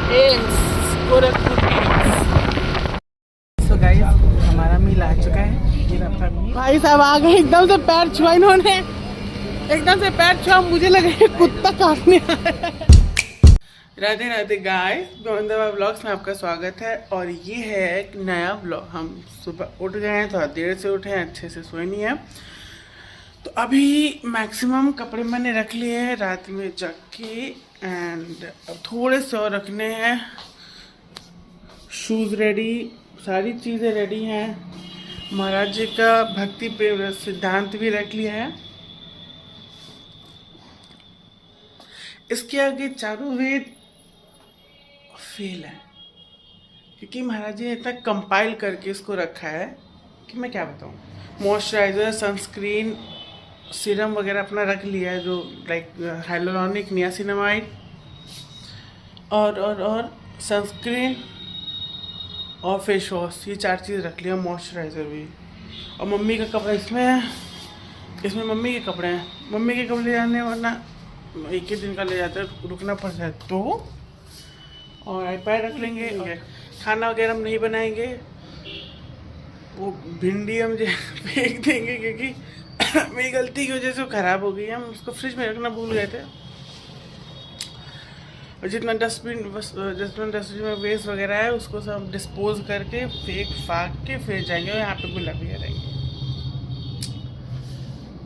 Gorakhpur so guys हमारा मील आ चुका है। ये रहा मील। भाई साहब आ गए, एकदम से पैर छुआ इन्होंने, एकदम से पैर छुआ, मुझे लगा कुत्ता काटने आया। राधे राधे गाइस, गोविंदा व्लॉग्स में आपका स्वागत है। और ये है एक नया व्लॉग। हम सुबह उठ गए हैं, थोड़ा देर से उठे हैं, अच्छे से सोए नहीं है। तो अभी मैक्सिमम कपड़े मैंने रख लिए हैं रात में जग के, एंड अब थोड़े से और रखने हैं। शूज़ रेडी, सारी चीज़ें रेडी हैं। महाराज जी का भक्ति प्रेम सिद्धांत भी रख लिया है। इसके आगे चारों वेद फेल है, क्योंकि महाराज जी ने इतना कंपाइल करके इसको रखा है कि मैं क्या बताऊँ। मॉइस्चराइज़र, सनस्क्रीन, सीरम वगैरह अपना रख लिया है, जो लाइक हाइलोरॉनिक, नियासिनामाइड और सनस्क्रीन और फेस वॉश, ये 4 चीज़ रख लिया। मॉइस्चराइज़र भी। और मम्मी का कपड़ा इसमें मम्मी के कपड़े हैं। मम्मी के कपड़े ले जाने, वरना एक ही दिन का ले जाते हैं, रुकना पड़ता है। तो और आईपैड रख लेंगे। और खाना वगैरह हम नहीं बनाएंगे, वो भिंडी हम फेंक देंगे, क्योंकि मेरी गलती की वजह से वो ख़राब हो गई। हम उसको फ्रिज में रखना भूल गए थे। और जितना डस्टबिन में वेस्ट वगैरह है, उसको सब डिस्पोज करके फेंक फाक के फिर जाएंगे। और यहाँ पे गुलाबी रहेंगे।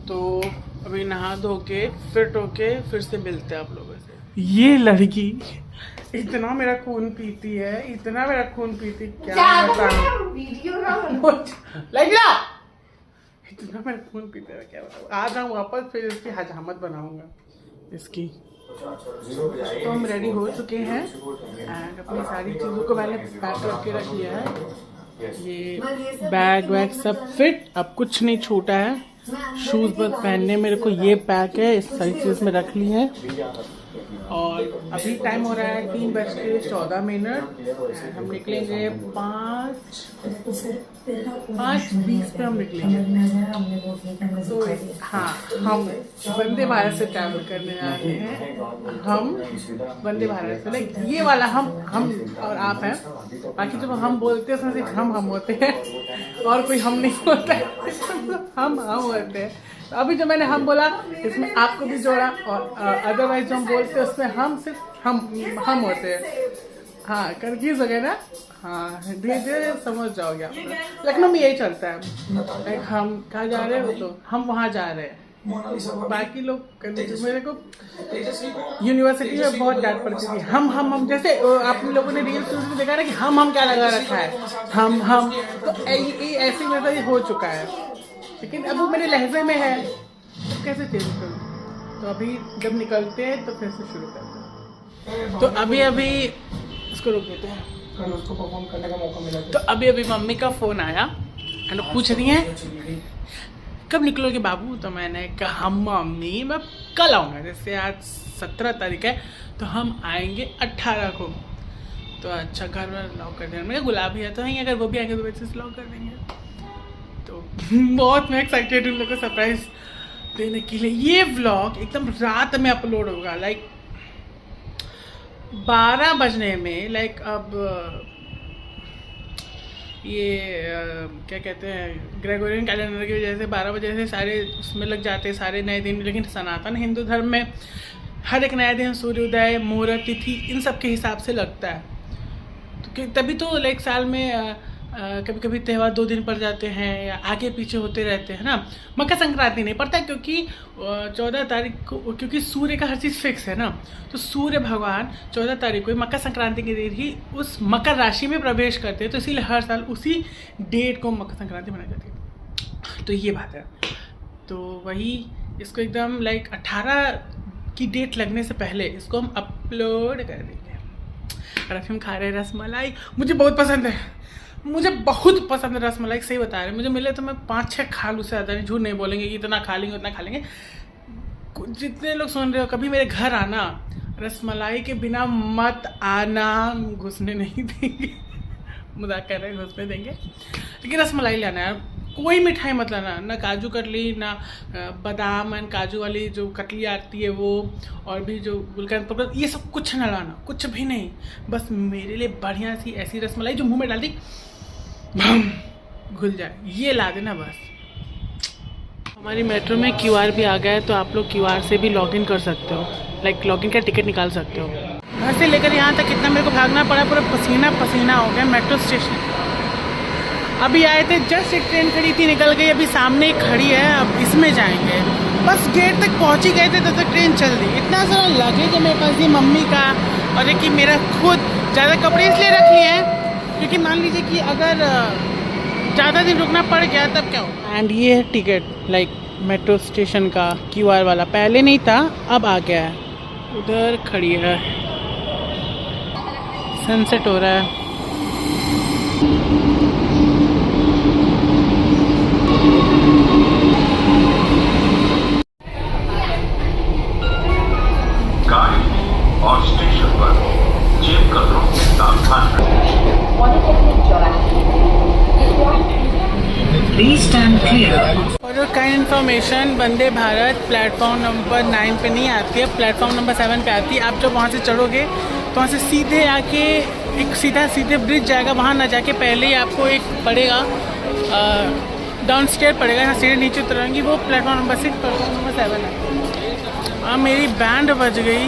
तो अभी नहा धो के फिट होके फिर से मिलते हैं आप लोगों से। ये लड़की इतना मेरा खून पीती है, इतना मेरा खून पीती, क्या बताऊं। इतना मेरा खून पीता है, क्या बताऊं। आ जाऊँ वापस, फिर इसकी हजामत बनाऊंगा इसकी। तो हम रेडी हो चुके हैं एंड अपनी सारी चीज़ों को मैंने पैक करके रख लिया है। ये बैग वैग सब फिट, अब कुछ नहीं छूटा है। शूज़ बस पहनने मेरे को ये पैक है, इस सारी चीज़ में रख ली है। और अभी टाइम हो रहा है 3:14। हम निकलेंगे 5:20 पे हम निकलेंगे। तो हाँ, हम वंदे भारत से ट्रैवल करने जा रहे हैं। हम वंदे भारत से, लाइक ये वाला हम और आप हैं। बाकी जब हम बोलते हैं उसमें सिर्फ हम होते हैं, और कोई हम नहीं होता है। हम होते हैं। तो अभी जो मैंने हम बोला, इसमें आपको भी जोड़ा। और अदरवाइज जो हम बोलते हैं उसमें हम सिर्फ हम होते हैं। हाँ, कंफ्यूज हो गए ना। हाँ, धीरे धीरे समझ जाओगे आप। लखनऊ में यही चलता है, लाइक हम कहाँ जा रहे हो तो हम वहाँ जा रहे हैं। बाकी लोग, मेरे को यूनिवर्सिटी में बहुत डांट पड़ती थी। हम जैसे आप लोगों ने रील्स में देखा ना कि हम क्या लगा रखा है, हम तो ऐसे मेरा ये हो चुका है। लेकिन अब वो मेरे लहजे में है, तो कैसे चेंज करूँ। तो अभी जब निकलते हैं तो फिर से शुरू करते हैं। तो अभी इसको रोक देते हैं, कल उसको परफॉर्म करने का मौका मिला। तो अभी मम्मी का फ़ोन आया एंड पूछ रही हैं कब निकलोगे बाबू। तो मैंने कहा मम्मी मैं कल आऊँगा, जैसे आज 17 तारीख है, तो हम आएंगे 18 को। तो अच्छा, घर में लॉक कर देंगे। मैं गुलाबी है तो नहीं, अगर वो भी आएंगे तो वैसे लॉक कर देंगे। तो बहुत मैं एक्साइटेड हूँ उन लोगों को सरप्राइज देने के लिए। ये व्लॉग एकदम रात में अपलोड होगा, लाइक 12 बजने में। लाइक अब ये क्या कहते हैं, ग्रेगोरियन कैलेंडर की वजह से 12 बजे से सारे उसमें लग जाते हैं, सारे नए दिन। लेकिन सनातन हिंदू धर्म में हर एक नया दिन सूर्योदय, मुहूर्त, तिथि, इन सब के हिसाब से लगता है। तो तभी तो लाइक साल में कभी कभी त्यौहार 2 दिन पड़ जाते हैं या आगे पीछे होते रहते हैं ना। मकर संक्रांति नहीं पड़ता है, क्योंकि 14 तारीख को, क्योंकि सूर्य का हर चीज़ फिक्स है ना। तो सूर्य भगवान 14 तारीख को मकर संक्रांति के दिन ही उस मकर राशि में प्रवेश करते हैं। तो इसीलिए हर साल उसी डेट को मकर संक्रांति मनाई जाती है। तो ये बात है। तो वही इसको एकदम लाइक 18 की डेट लगने से पहले इसको हम अपलोड कर देंगे। और अभी हम खा रहे हैं रसमलाई। मुझे बहुत पसंद है, मुझे बहुत पसंद है रसमलाई, सही बता रहे हैं। मुझे मिले तो मैं 5-6 खा लूँ, उससे ज़्यादा नहीं। झूठ नहीं बोलेंगे कि इतना खा लेंगे उतना खा लेंगे। जितने लोग सुन रहे हो, कभी मेरे घर आना, रसमलाई के बिना मत आना, घुसने नहीं देंगे। मजाक कर रहे हैं, घुसने देंगे, लेकिन रसमलाई लाना है। कोई मिठाई मत लाना, ना काजू कतली, ना बादाम एंड काजू वाली जो कतली आती है वो, और भी जो गुलकंद पकड़, ये सब कुछ ना लाना, कुछ भी नहीं। बस मेरे लिए बढ़िया सी ऐसी रसमलाई जो मुंह में डाल दी भम घुल जाए, ये ला देना बस। हमारी मेट्रो में QR भी आ गया है, तो आप लोग QR से भी लॉगिन कर सकते हो, लाइक लॉगिन का टिकट निकाल सकते हो। घर से लेकर यहाँ तक कितना मेरे को भागना पड़ा, पूरा पसीना पसीना हो गया। मेट्रो स्टेशन अभी आए थे, जस्ट एक ट्रेन खड़ी थी, निकल गई, अभी सामने एक खड़ी है, अब इसमें जाएंगे। बस गेट तक पहुँच ही गए थे तब तक ट्रेन चल दी। इतना सारा लगेज है मेरे पास, ये मम्मी का और एक मेरा खुद। ज़्यादा कपड़े इसलिए रख लिए हैं क्योंकि मान लीजिए कि अगर ज़्यादा दिन रुकना पड़ गया तब क्या हो। एंड ये है टिकट, लाइक मेट्रो स्टेशन का QR वाला, पहले नहीं था अब आ गया है। उधर खड़ी है, सनसेट हो रहा है। और स्टेशन पर जेब कतरों में सावधान और kind information, Vande Bharat platform number 9 पे नहीं आती है, प्लेटफॉर्म नंबर 7 पे आती है। आप जब वहाँ से चढ़ोगे तो वहाँ से सीधे आके एक सीधे ब्रिज जाएगा, वहाँ ना जाके पहले ही आपको एक पड़ेगा डाउन स्टेयर पड़ेगा, यहाँ सीधे नीचे उतरेंगी, वो प्लेटफॉर्म नंबर 6 प्लेटफॉर्म नंबर 7 है। अब मेरी बैंड बज गई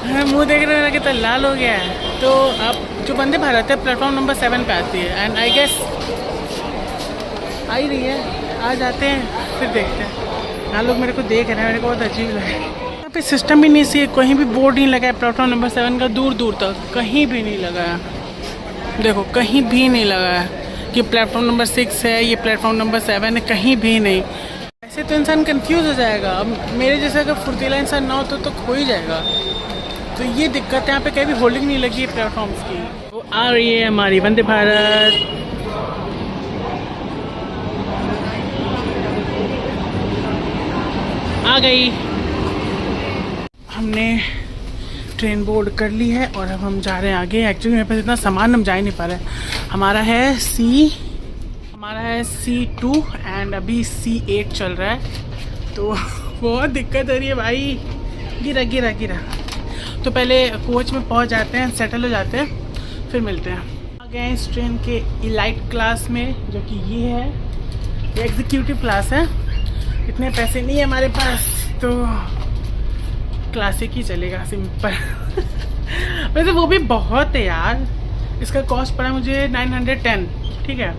मुंह देख रहे हैं कितना लाल हो गया है। तो अब जो वंदे भारत है प्लेटफॉर्म नंबर 7 पे आती है, एंड आई गेस आ ही रही है, आ जाते हैं फिर देखते हैं। यहाँ लोग मेरे को देख रहे हैं, मेरे को बहुत अजीब लगा। यहाँ पे सिस्टम भी नहीं सी, कहीं भी बोर्ड नहीं लगा है प्लेटफॉर्म नंबर 7 का, दूर दूर तक कहीं भी नहीं लगा है। देखो कहीं भी नहीं लगा है कि प्लेटफॉर्म नंबर 6 है, ये प्लेटफॉर्म नंबर 7 है, कहीं भी नहीं। ऐसे तो इंसान कंफ्यूज हो जाएगा। अब मेरे जैसे अगर फुर्तीला इंसान ना हो तो खो ही जाएगा। तो ये दिक्कत है, यहाँ पे कहीं भी होल्डिंग नहीं लगी है प्लेटफॉर्म्स की। वो आ रही है हमारी वंदे भारत। आ गई, हमने ट्रेन बोर्ड कर ली है और अब हम जा रहे हैं आगे। एक्चुअली मेरे पास इतना सामान हम जा ही नहीं पा रहे। हमारा है C2 एंड अभी C8 चल रहा है, तो बहुत दिक्कत हो रही है भाई। गिरा। तो पहले कोच में पहुंच जाते हैं, सेटल हो जाते हैं, फिर मिलते हैं। आ गए इस ट्रेन के इलाइट क्लास में, जो कि ये है, ये एग्जीक्यूटिव क्लास है। इतने पैसे नहीं है हमारे पास, तो क्लासिक ही चलेगा, सिंपल। वैसे वो भी बहुत है यार, इसका कॉस्ट पड़ा मुझे 910, ठीक है।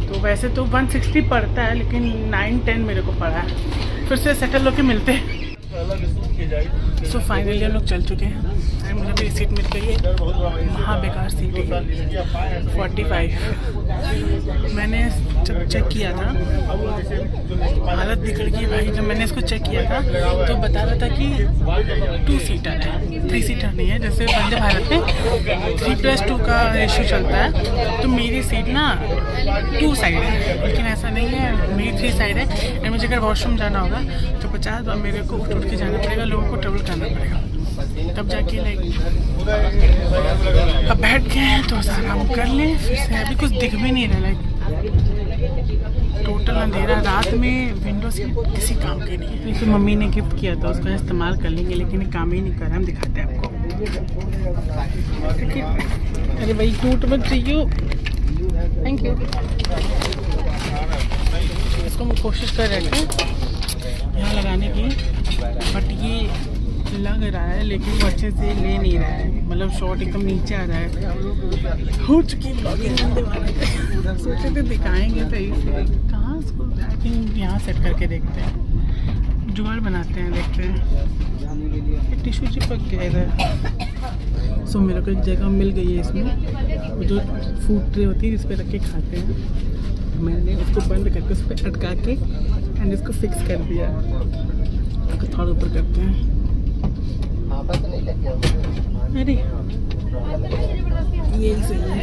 तो वैसे तो 160 पड़ता है, लेकिन 910 मेरे को पड़ा है। फिर से सेटल होके मिलते हैं। सो फाइनली हम लोग चल चुके हैं एंड मुझे मेरी सीट मिल गई है। वहाँ बेकार सीट है 45। मैंने जब चेक किया था, हालत बिगड़ गई भाई। जब मैंने इसको चेक किया था तो बता रहा था कि 2 सीटर है, 3 सीटर नहीं है। जैसे वंदे भारत में 3+2 का रेशियो चलता है, तो मेरी सीट ना 2 साइड है, लेकिन ऐसा नहीं है, मेरी 3 साइड है। एंड मुझे अगर वॉशरूम जाना होगा तो 50 बार मेरे को उठ के जाना पड़ेगा, लोगों को ट्रेवल करना पड़ेगा, तब जाके लाइक। अब बैठ गए हैं तो आराम कर लें फिर से। अभी कुछ दिख भी नहीं रहा, लाइक टोटल अंधेरा। रात में विंडो सीट किसी काम की नहीं है। फिर मम्मी ने गिफ्ट किया था, उसका इस्तेमाल कर लेंगे, लेकिन ये काम ही नहीं कर रहा। हम दिखाते हैं आपको। अरे भाई टूट मत चाहिए, थैंक यू। इसको हम कोशिश कर रहे थे यहाँ लगाने की, बट ये लग रहा है लेकिन वो अच्छे से ले नहीं रहा है, मतलब शॉट एकदम नीचे आ रहा है। हो चुकी ब्लॉगिंग वंदे भारत, सोचे थे दिखाएंगे सही से। कहाँ इसको आई थिंक यहाँ सेट करके देखते हैं, जुगाड़ बनाते हैं, देखते हैं। टिश्यू चिपक गया इधर। सो मेरे को एक जगह मिल गई है इसमें, जो फूड ट्रे होती है जिस पे रख के खाते हैं। मैंने उसको बंद करके उस पर अटका के एंड इसको फिक्स कर दिया। थोड़ा ऊपर करते हैं। अरे ये सही है।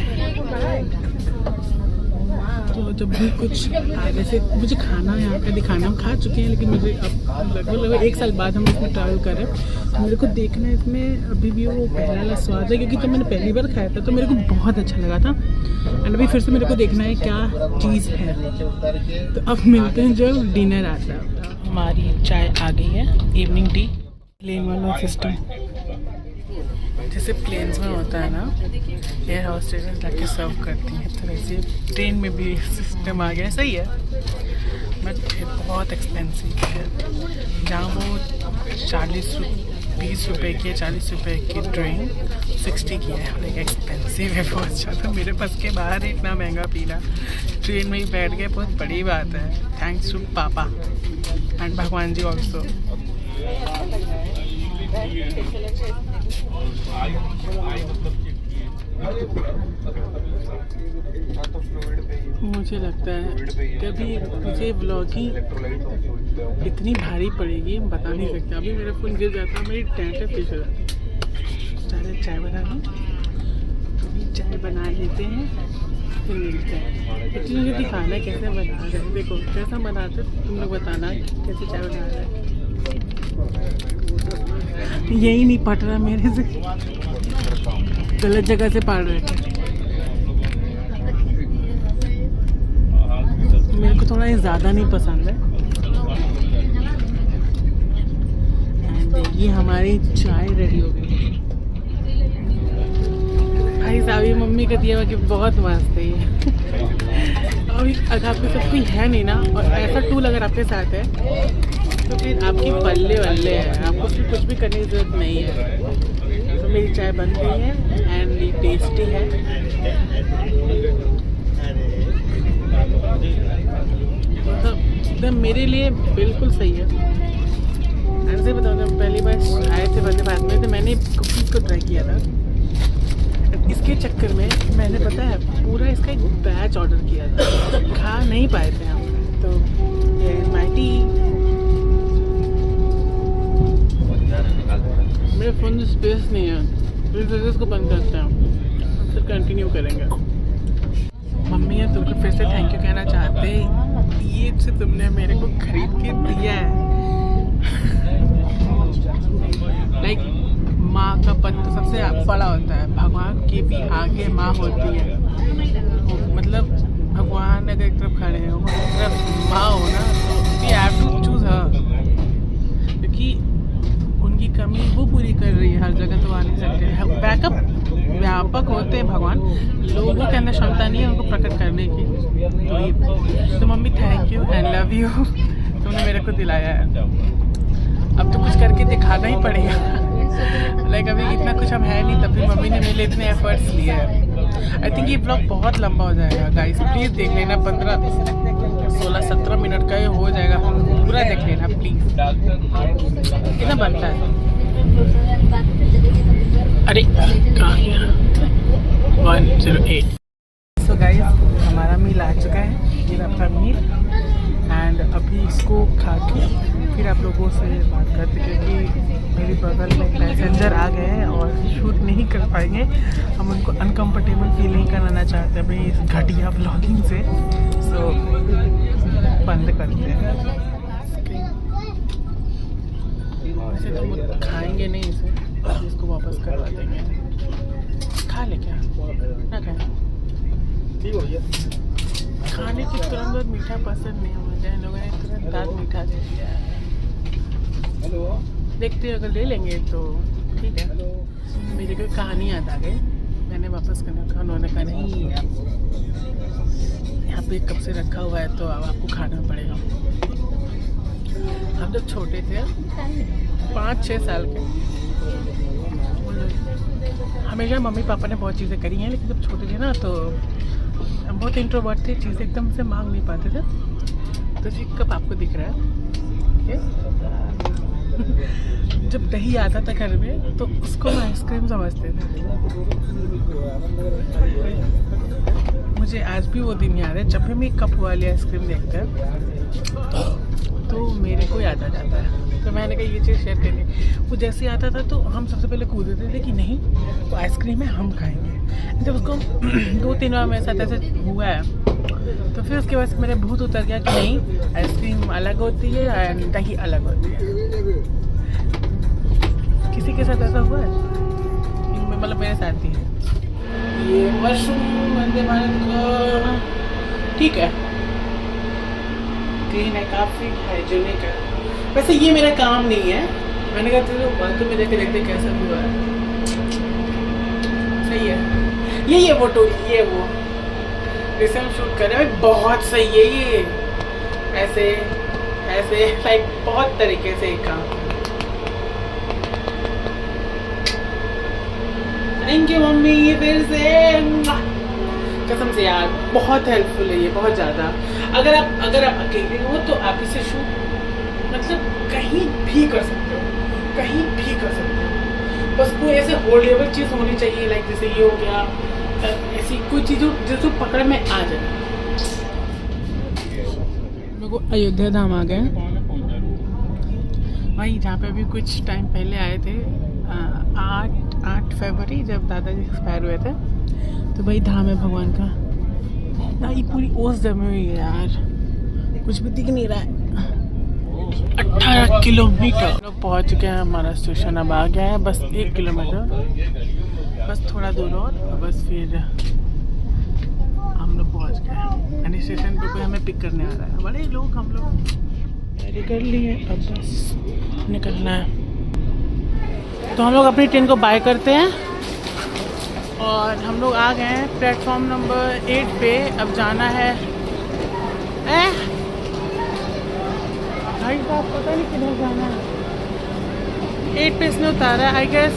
तो जब भी कुछ जैसे मुझे खाना यहाँ का दिखाना, हम खा चुके हैं लेकिन मुझे अब लगभग 1 साल बाद हम इसमें ट्रैवल कर रहे हैं तो मेरे को देखना है इसमें अभी भी वो पहला वाला स्वाद है, क्योंकि जब मैंने पहली बार खाया था तो मेरे को बहुत अच्छा लगा था। एंड अभी फिर से मेरे को देखना है क्या चीज़ है। तो अब मिलते हैं जब डिनर आता है। हमारी चाय आ गई है, इवनिंग टी। प्लेन वाला सिस्टम जैसे प्लेन्स में होता है ना, एयर हॉस्टेस जाके सर्व करती हैं, तो वैसे ट्रेन में भी सिस्टम आ गया। सही है बट बहुत एक्सपेंसिव है। जहाँ वो 20 रुपये की 40 रुपये की ट्रेन 60 की है, लाइक एक्सपेंसिव है बहुत ज़्यादा। मेरे पास के बाहर ही इतना महंगा पीना, ट्रेन में ही बैठ गए, बहुत बड़ी बात है। थैंक्स टू पापा एंड भगवान जी ऑल्सो। मुझे लगता है कभी मुझे व्लॉगिंग इतनी भारी पड़ेगी, हम बता नहीं सकते। अभी मेरा फोन गिर जाता है, मेरी टेंशन फिश हो जाती। चले चाय बना लो, तो चाय बना लेते हैं फिर मिलते हैं। एक्चुअली मुझे दिखाना है कैसे बना रहे हैं, देखो कैसा बनाते तुम लोग बताना कैसे चाय बना रहे हैं। यही नहीं पट रहा मेरे से, गलत जगह से पढ़ रहे थे। मेरे को थोड़ा ये ज़्यादा नहीं पसंद है। एंड ये हमारी चाय रेडी हो गई भाई साहब। ये मम्मी का दिया हुआ कि बहुत मस्त है ये। और अगर आपके साथ कोई है नहीं ना, और ऐसा टूल अगर आपके साथ है तो फिर आपकी पल्ले वल्ले है, आपको फिर कुछ भी करने की ज़रूरत नहीं है। तो मेरी चाय बन गई है एंड ये टेस्टी है। मतलब एकदम मेरे लिए बिल्कुल सही है। ऐसे बताओ, जब पहली बार आए थे वंदे भारत में तो मैंने कुकीज़ को ट्राई किया था। इसके चक्कर में मैंने पता है पूरा इसका एक बैच ऑर्डर किया था, खा नहीं पाए थे हम। तो ये माइटी मेरे फ़ोन में स्पेस नहीं है, इस वजह से इसको बंद करते हैं, फिर कंटिन्यू करेंगे। मम्मी है तुमको फिर से थैंक यू कहना चाहते, ये से तुमने मेरे को खरीद के दिया है। लाइक माँ का पद तो सबसे बड़ा होता है, भगवान की भी आगे माँ होती है। मतलब भगवान अगर एक तरफ खड़े हो, एक तरफ माँ हो ना, तो वी हैव टू चूज हर, क्योंकि उनकी कमी वो पूरी कर रही है। हर जगह तो आ नहीं सकते, बैकअप व्यापक होते हैं भगवान, लोगों के अंदर क्षमता नहीं है उनको प्रकट करने की। तो ये तो mummy thank you and love you, तुमने मेरे को दिलाया है। अब तो कुछ करके दिखाना ही पड़ेगा। लाइक अभी इतना कुछ हम है नहीं, तब भी मम्मी ने मेरे लिए इतने एफर्ट्स लिए हैं। आई थिंक ये ब्लॉग बहुत लंबा हो जाएगा गाइस, प्लीज़ देख लेना। 15, 16, 17 मिनट का ये हो जाएगा, पूरा देख लेना प्लीज़। कितना बनता है? अरे कहाँ गया? 108। सो गाइस हमारा मील आ चुका है, ये आपका मील। एंड अभी इसको खा के फिर आप लोगों से बात करते, क्योंकि मेरे बगल में पैसेंजर आ गए हैं और शूट नहीं कर पाएंगे। हम उनको अनकम्फर्टेबल फील नहीं कराना चाहते भाई इस घटिया ब्लॉगिंग से। सो बंद करते हैं। वैसे तो खाएंगे नहीं इसे, इसको वापस करवा देंगे। खा ले क्या ना खाए, खाने की तुरंत बहुत मीठा पसंद नहीं है मुझे, इन लोगों ने तुरंत दांत मीठा दे दिया है। देखते हैं अगर ले लेंगे तो ठीक है। मेरी कोई कहानी याद आ गई, मैंने वापस करने का, उन्होंने कहा नहीं यहाँ पे कब से रखा हुआ है तो अब आपको खाना पड़ेगा। हम जब छोटे थे 5-6 साल के, हमेशा मम्मी पापा ने बहुत चीज़ें करी हैं, लेकिन जब छोटे थे ना तो हम बहुत इंट्रोवर्ट थे, चीज़ें एकदम से मांग नहीं पाते थे। तो जी कब आपको दिख रहा है जब दही आता था घर में तो उसको हम आइसक्रीम समझते थे। मुझे आज भी वो दिन याद है, जब भी हम एक कप वाली आइसक्रीम देखते हैं तो मेरे को याद आ जाता है। तो मैंने कहा ये चीज़ शेयर करनी। वो जैसे आता था तो हम सबसे पहले कूदते थे कि नहीं वो आइसक्रीम है हम खाएंगे। जब उसको 2-3 बार मेरे साथ ऐसे हुआ है तो फिर उसके बाद मेरा भूत उतर गया कि नहीं, आइसक्रीम अलग होती है एंड दही अलग होती है। किसी के साथ ऐसा हुआ है? मतलब मेरे साथ ही है। ये वॉशरूम वंदे भारत का ठीक है, क्लीन है, काफ़ी हाइजीनिक है। वैसे ये मेरा काम नहीं है, मैंने कहा चलो बाथरूम में देखे देखते कैसा हुआ है। सही है, ये फोटो, ये वो जैसे हम शूट कर रहे हैं बहुत सही है ये। ऐसे ऐसे लाइक बहुत तरीके से एक काम। थैंक यू मम्मी, ये फिर से कसम से यार बहुत हेल्पफुल है ये, बहुत ज़्यादा। अगर आप अकेले हो तो आप इसे शूट मतलब कहीं भी कर सकते हो, कहीं भी कर सकते हो। बस कोई ऐसे होल्डेबल चीज़ होनी चाहिए, लाइक जैसे ये हो गया, ऐसी कोई चीज़ जो पकड़ में आ जाए। मेरे को अयोध्या धाम आ गए वहीं जहाँ पे अभी कुछ टाइम पहले आए थे, 8 फरवरी जब दादाजी एक्सपायर हुए थे। तो वही धाम है भगवान का। ये पूरी ओस जमी हुई है यार, कुछ भी दिख नहीं रहा है। 18 किलोमीटर लोग पहुँच गए हैं, हमारा स्टेशन अब आ गया है। बस 1 किलोमीटर, बस थोड़ा दूर और बस फिर हम लोग पहुँच गए। यानी स्टेशन पे कोई हमें पिक करने आ रहा है। बड़े लोग, हम लोग तैयारी कर लिए, अब बस निकलना है। तो हम लोग अपनी ट्रेन को बाय करते हैं और हम लोग आ गए हैं प्लेटफॉर्म नंबर 8 पे। अब जाना है भाई साहब, पता नहीं किधर जाना है। 8 पे इसने उतारा है, आई गेस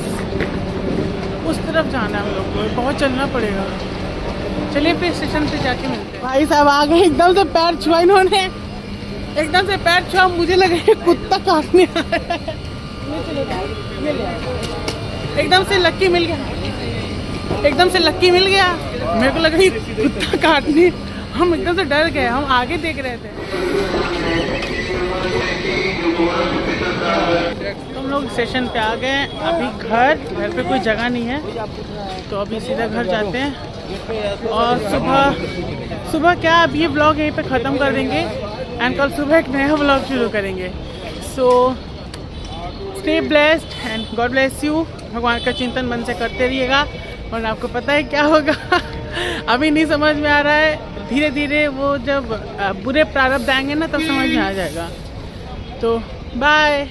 उस तरफ जाना है हम लोग को, बहुत चलना पड़ेगा। चलिए फिर स्टेशन पे जाके मिलते हैं। भाई साहब आ गए, एकदम से पैर छुआ इन्होंने, एकदम से पैर छुआ, मुझे लगा कुत्ता काटने आया है। एकदम से लक्की मिल गया, एकदम से लक्की मिल गया। मेरे को लगा ये कुत्ता काटने, हम एकदम से डर गए, हम आगे देख रहे थे। हम लोग स्टेशन पे आ गए, अभी घर पे कोई जगह नहीं है तो अभी सीधा घर जाते हैं। और सुबह क्या, अब ये ब्लॉग यहीं पे ख़त्म कर देंगे एंड कल सुबह एक नया ब्लॉग शुरू करेंगे। So stay blessed and God bless you. भगवान का चिंतन मन से करते रहिएगा और आपको पता है क्या होगा अभी नहीं समझ में आ रहा है, धीरे धीरे वो जब बुरे प्रारब्ध आएंगे ना तब समझ में आ जाएगा। तो बाय।